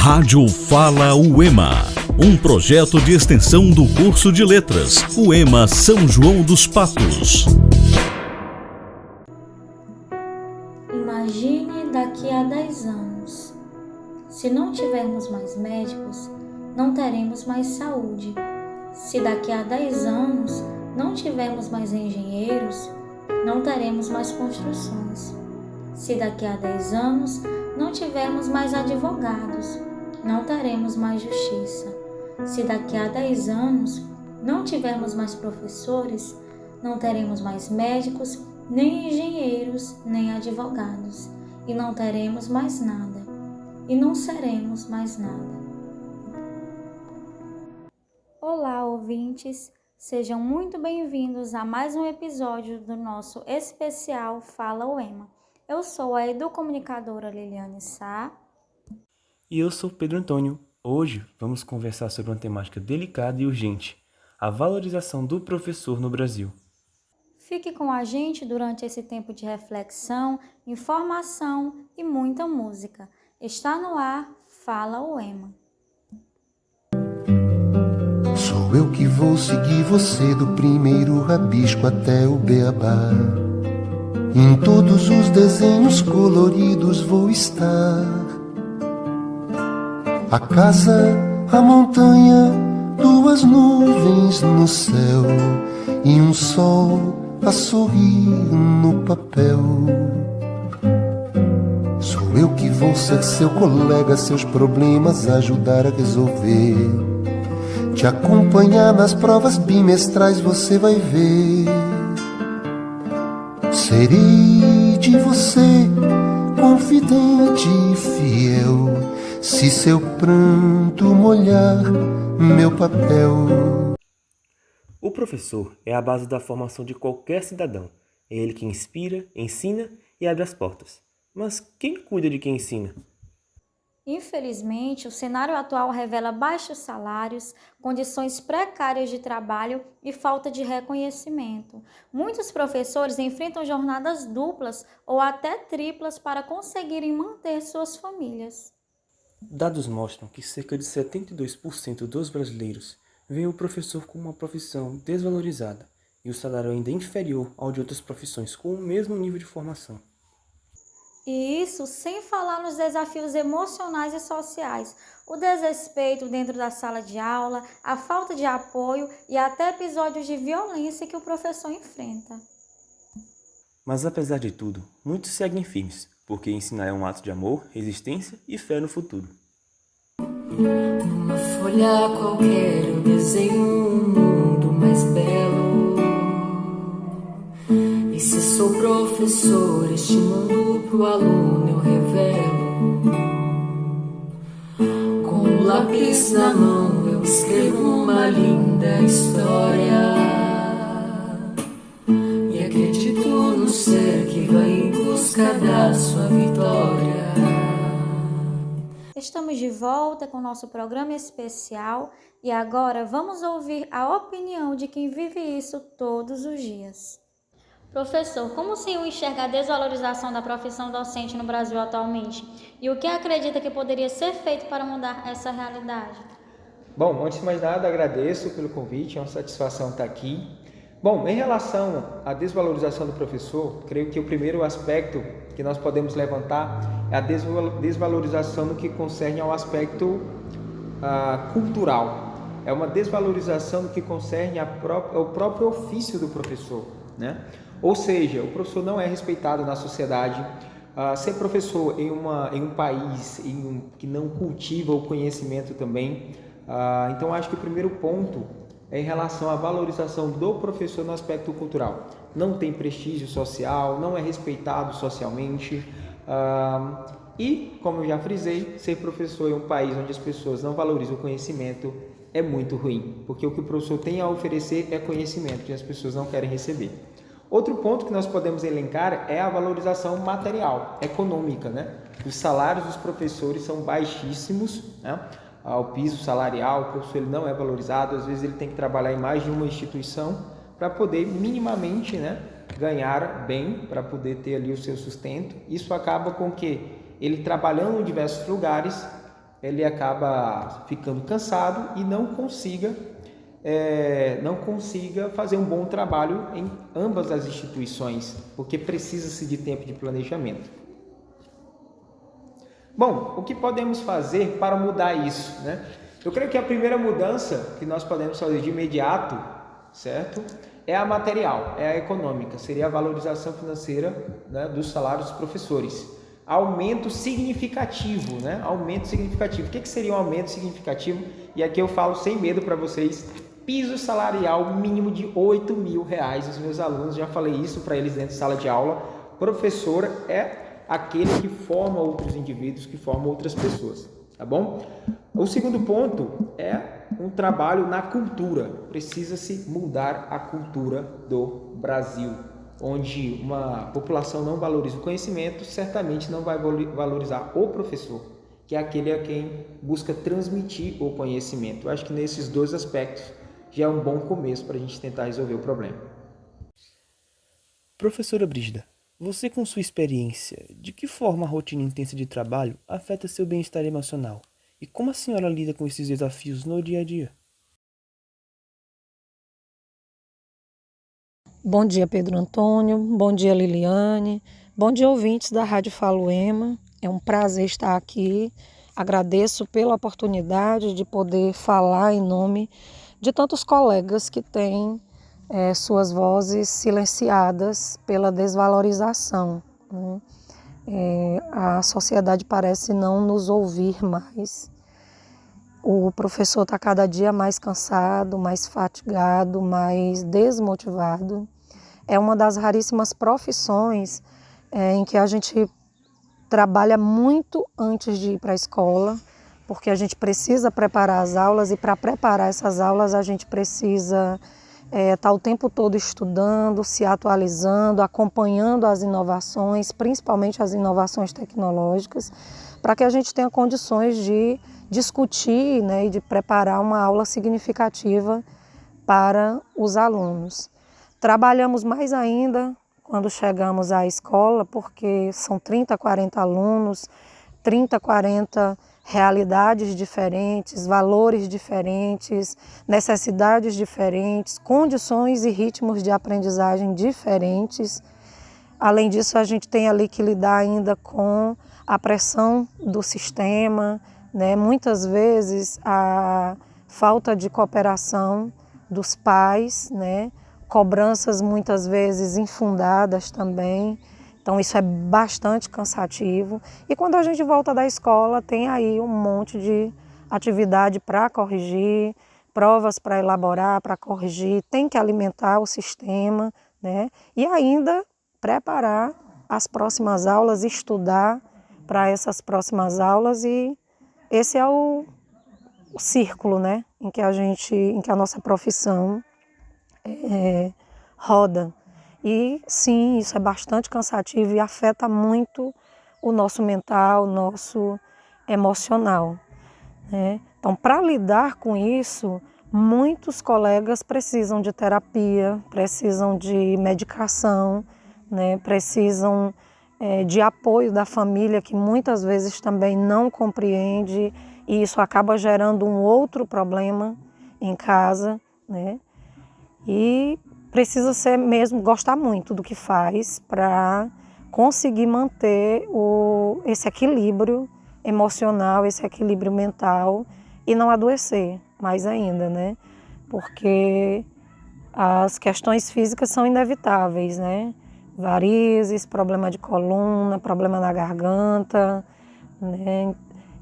Rádio Fala UEMA, um projeto de extensão do curso de letras, UEMA São João dos Patos. Imagine daqui a 10 anos. Se não tivermos mais médicos, não teremos mais saúde. Se daqui a 10 anos não tivermos mais engenheiros, não teremos mais construções. Se daqui a 10 anos não tivermos mais advogados, não teremos mais justiça. Se daqui a 10 anos não tivermos mais professores, não teremos mais médicos, nem engenheiros, nem advogados. E não teremos mais nada. E não seremos mais nada. Olá, ouvintes! Sejam muito bem-vindos a mais um episódio do nosso especial Fala UEMA. Eu sou a educomunicadora Liliane Sá. E eu sou Pedro Antônio. Hoje vamos conversar sobre uma temática delicada e urgente, a valorização do professor no Brasil. Fique com a gente durante esse tempo de reflexão, informação e muita música. Está no ar, Fala UEMA. Sou eu que vou seguir você do primeiro rabisco até o beabá. Em todos os desenhos coloridos vou estar. A casa, a montanha, duas nuvens no céu e um sol a sorrir no papel. Sou eu que vou ser seu colega, seus problemas ajudar a resolver. Te acompanhar nas provas bimestrais você vai ver. Serei de você confidente e fiel, se seu pranto molhar meu papel. O professor é a base da formação de qualquer cidadão. É ele que inspira, ensina e abre as portas. Mas quem cuida de quem ensina? Infelizmente, o cenário atual revela baixos salários, condições precárias de trabalho e falta de reconhecimento. Muitos professores enfrentam jornadas duplas ou até triplas para conseguirem manter suas famílias. Dados mostram que cerca de 72% dos brasileiros veem o professor como uma profissão desvalorizada e o salário ainda inferior ao de outras profissões com o mesmo nível de formação. E isso sem falar nos desafios emocionais e sociais, o desrespeito dentro da sala de aula, a falta de apoio e até episódios de violência que o professor enfrenta. Mas apesar de tudo, muitos seguem firmes, porque ensinar é um ato de amor, resistência e fé no futuro. Numa folha qualquer eu desenho um mundo mais belo. E se sou professor, este mundo pro aluno eu revelo. Com o lápis na mão eu escrevo uma linda história. E acredito no ser que vai em busca da sua vitória. Estamos de volta com o nosso programa especial e agora vamos ouvir a opinião de quem vive isso todos os dias. Professor, como o senhor enxerga a desvalorização da profissão docente no Brasil atualmente? E o que acredita que poderia ser feito para mudar essa realidade? Bom, antes de mais nada, agradeço pelo convite, é uma satisfação estar aqui. Bom, em relação à desvalorização do professor, creio que o primeiro aspecto que nós podemos levantar é a desvalorização no que concerne ao aspecto cultural. É uma desvalorização no que concerne ao próprio ofício do professor, né? Ou seja, o professor não é respeitado na sociedade. Ser professor em um país que não cultiva o conhecimento também. Então, acho que o primeiro ponto é em relação à valorização do professor no aspecto cultural. Não tem prestígio social, não é respeitado socialmente. E, como eu já frisei, ser professor em um país onde as pessoas não valorizam o conhecimento é muito ruim, porque o que o professor tem a oferecer é conhecimento e as pessoas não querem receber. Outro ponto que nós podemos elencar é a valorização material, econômica, né? Os salários dos professores são baixíssimos, né? O piso salarial, o professor ele não é valorizado, às vezes ele tem que trabalhar em mais de uma instituição para poder minimamente, né, ganhar bem, para poder ter ali o seu sustento. Isso acaba com que ele trabalhando em diversos lugares, ele acaba ficando cansado e não consiga fazer um bom trabalho em ambas as instituições, porque precisa-se de tempo de planejamento. Bom, o que podemos fazer para mudar isso, né? Eu creio que a primeira mudança que nós podemos fazer de imediato, certo? É a material, é a econômica, seria a valorização financeira, né, dos salários dos professores. Aumento significativo, né? Aumento significativo. O que seria um aumento significativo? E aqui eu falo sem medo para vocês, piso salarial mínimo de R$8.000. Os meus alunos, já falei isso para eles dentro de sala de aula. Professor é aquele que forma outros indivíduos, que forma outras pessoas, tá bom? O segundo ponto é um trabalho na cultura. Precisa-se mudar a cultura do Brasil, onde uma população não valoriza o conhecimento, certamente não vai valorizar o professor, que é aquele a quem busca transmitir o conhecimento. Eu acho que nesses dois aspectos já é um bom começo para a gente tentar resolver o problema. Professora Brígida, você com sua experiência, de que forma a rotina intensa de trabalho afeta seu bem-estar emocional? E como a senhora lida com esses desafios no dia a dia? Bom dia, Pedro Antônio. Bom dia, Liliane. Bom dia, ouvintes da Rádio Falo EMA. É um prazer estar aqui. Agradeço pela oportunidade de poder falar em nome de tantos colegas que têm suas vozes silenciadas pela desvalorização, né? A sociedade parece não nos ouvir mais. O professor está cada dia mais cansado, mais fatigado, mais desmotivado. É uma das raríssimas profissões em que a gente trabalha muito antes de ir para a escola, porque a gente precisa preparar as aulas e para preparar essas aulas a gente precisa estar o tempo todo estudando, se atualizando, acompanhando as inovações, principalmente as inovações tecnológicas, para que a gente tenha condições de discutir, né, e de preparar uma aula significativa para os alunos. Trabalhamos mais ainda quando chegamos à escola, porque são 30, 40 alunos, 30, 40 realidades diferentes, valores diferentes, necessidades diferentes, condições e ritmos de aprendizagem diferentes. Além disso, a gente tem ali que lidar ainda com a pressão do sistema, né? Muitas vezes a falta de cooperação dos pais, né? Cobranças muitas vezes infundadas também. Então isso é bastante cansativo. E quando a gente volta da escola, tem aí um monte de atividade para corrigir, provas para elaborar, para corrigir, tem que alimentar o sistema, né? E ainda preparar as próximas aulas, estudar para essas próximas aulas, e esse é o círculo, né, em que a nossa profissão roda. E sim, isso é bastante cansativo e afeta muito o nosso mental, o nosso emocional, né? Então, para lidar com isso, muitos colegas precisam de terapia, precisam de medicação, né? Precisam de apoio da família, que muitas vezes também não compreende, e isso acaba gerando um outro problema em casa, né? E precisa ser mesmo, gostar muito do que faz para conseguir manter esse equilíbrio emocional, esse equilíbrio mental e não adoecer mais ainda, né? Porque as questões físicas são inevitáveis, né? Varizes, problema de coluna, problema na garganta, né?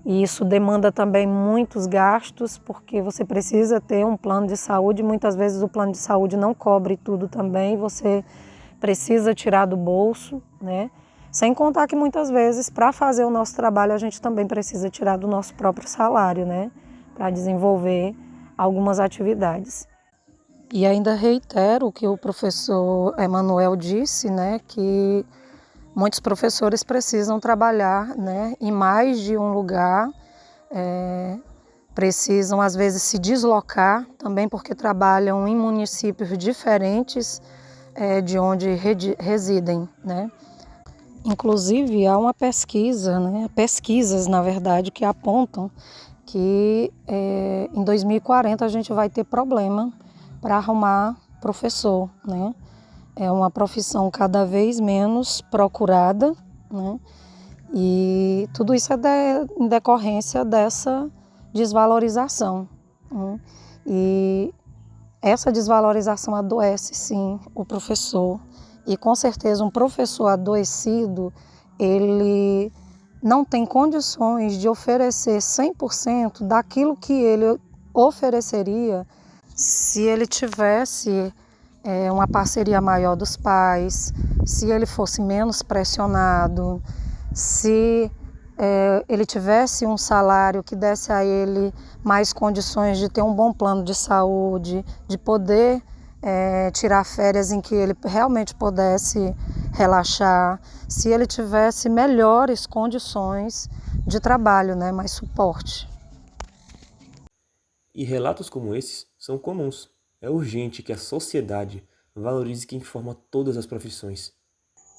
E isso demanda também muitos gastos, porque você precisa ter um plano de saúde. Muitas vezes o plano de saúde não cobre tudo também, você precisa tirar do bolso, né? Sem contar que muitas vezes, para fazer o nosso trabalho, a gente também precisa tirar do nosso próprio salário, né? Para desenvolver algumas atividades. E ainda reitero o que o professor Emanuel disse, né? Que muitos professores precisam trabalhar, né, em mais de um lugar, precisam às vezes se deslocar também porque trabalham em municípios diferentes de onde residem, né? Inclusive, há uma pesquisa, pesquisas, na verdade, que apontam que em 2040 a gente vai ter problema para arrumar professor, né? É uma profissão cada vez menos procurada, né? E tudo isso é em decorrência dessa desvalorização, né? E essa desvalorização adoece, sim, o professor. E, com certeza, um professor adoecido, ele não tem condições de oferecer 100% daquilo que ele ofereceria se ele tivesse uma parceria maior dos pais, se ele fosse menos pressionado, se ele tivesse um salário que desse a ele mais condições de ter um bom plano de saúde, de poder tirar férias em que ele realmente pudesse relaxar, se ele tivesse melhores condições de trabalho, né, mais suporte. E relatos como esses são comuns. É urgente que a sociedade valorize quem forma todas as profissões.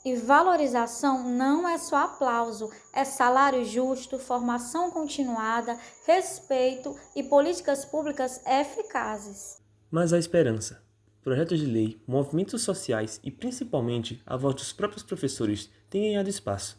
E valorização não é só aplauso, é salário justo, formação continuada, respeito e políticas públicas eficazes. Mas há esperança. Projetos de lei, movimentos sociais e principalmente a voz dos próprios professores têm ganhado espaço.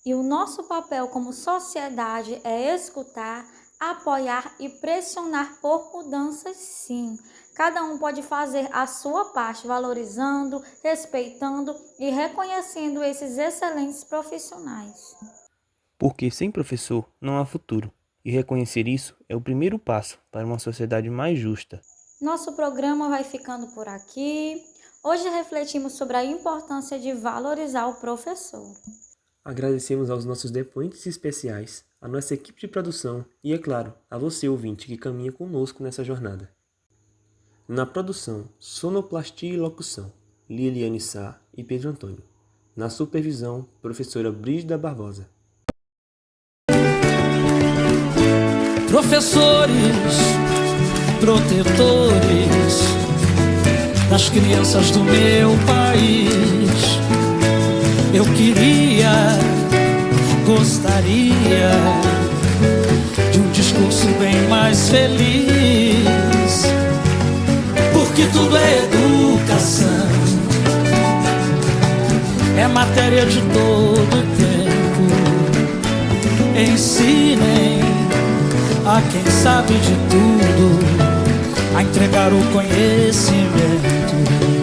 E o nosso papel como sociedade é escutar, apoiar e pressionar por mudanças, sim. Cada um pode fazer a sua parte, valorizando, respeitando e reconhecendo esses excelentes profissionais. Porque sem professor não há futuro, e reconhecer isso é o primeiro passo para uma sociedade mais justa. Nosso programa vai ficando por aqui. Hoje refletimos sobre a importância de valorizar o professor. Agradecemos aos nossos depoentes especiais, à nossa equipe de produção e, é claro, a você, ouvinte, que caminha conosco nessa jornada. Na produção, sonoplastia e locução, Liliane Sá e Pedro Antônio. Na supervisão, professora Brígida Barbosa. Professores, protetores das crianças do meu país, eu gostaria de um discurso bem mais feliz, porque tudo é educação, é matéria de todo tempo. Ensinem a quem sabe de tudo a entregar o conhecimento.